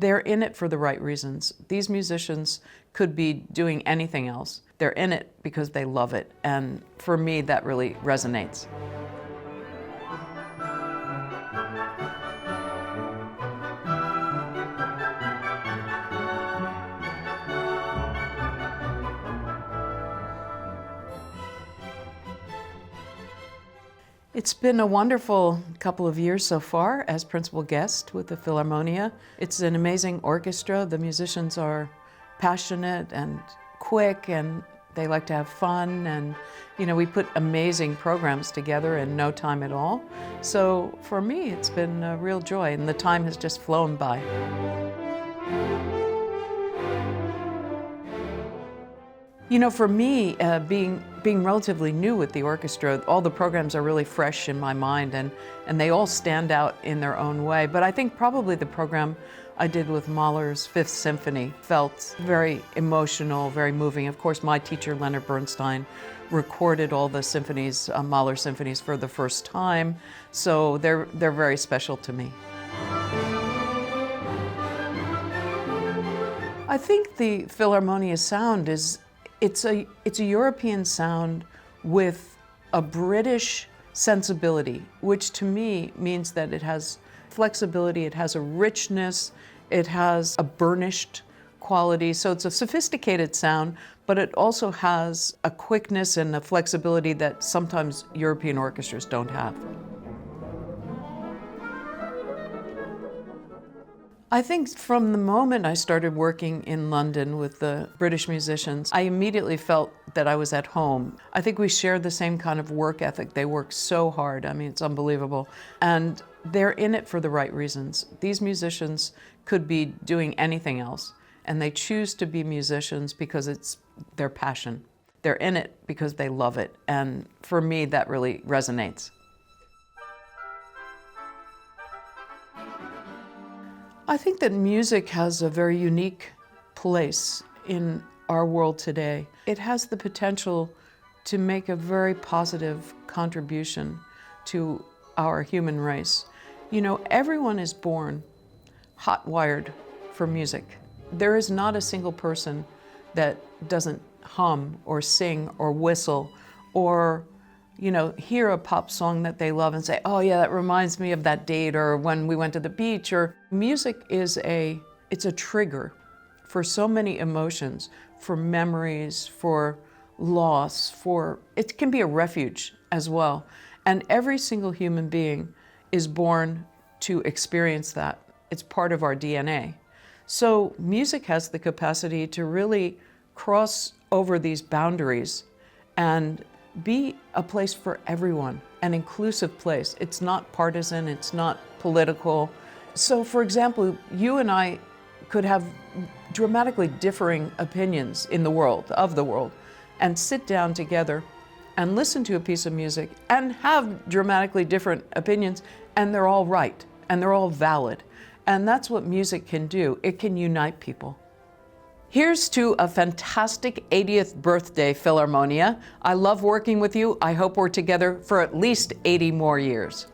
They're in it for the right reasons. These musicians could be doing anything else. They're in it because they love it, and for me, that really resonates. It's been a wonderful couple of years so far as principal guest with the Philharmonia. It's an amazing orchestra. The musicians are passionate and quick, and they like to have fun, and we put amazing programs together in no time at all. So for me, it's been a real joy, and the time has just flown by. For me, being relatively new with the orchestra, all the programs are really fresh in my mind, and they all stand out in their own way. But I think probably the program I did with Mahler's Fifth Symphony felt very emotional, very moving. Of course, my teacher, Leonard Bernstein, recorded all the symphonies, Mahler symphonies, for the first time, so they're very special to me. I think the Philharmonia sound it's a European sound with a British sensibility, which to me means that it has flexibility, it has a richness, it has a burnished quality. So it's a sophisticated sound, but it also has a quickness and a flexibility that sometimes European orchestras don't have. I think from the moment I started working in London with the British musicians, I immediately felt that I was at home. I think we share the same kind of work ethic. They work so hard. I mean, it's unbelievable. And they're in it for the right reasons. These musicians could be doing anything else, and they choose to be musicians because it's their passion. They're in it because they love it. And for me, that really resonates. I think that music has a very unique place in our world today. It has the potential to make a very positive contribution to our human race. Everyone is born hot-wired for music. There is not a single person that doesn't hum or sing or whistle or hear a pop song that they love and say, oh yeah, that reminds me of that date or when we went to the beach. Or music it's a trigger for so many emotions, for memories, for loss, it can be a refuge as well. And every single human being is born to experience that. It's part of our DNA. So music has the capacity to really cross over these boundaries and be a place for everyone, an inclusive place. It's not partisan, it's not political. So for example, you and I could have dramatically differing opinions of the world, and sit down together and listen to a piece of music and have dramatically different opinions, and they're all right, and they're all valid. And that's what music can do. It can unite people. Here's to a fantastic 80th birthday, Philharmonia. I love working with you. I hope we're together for at least 80 more years.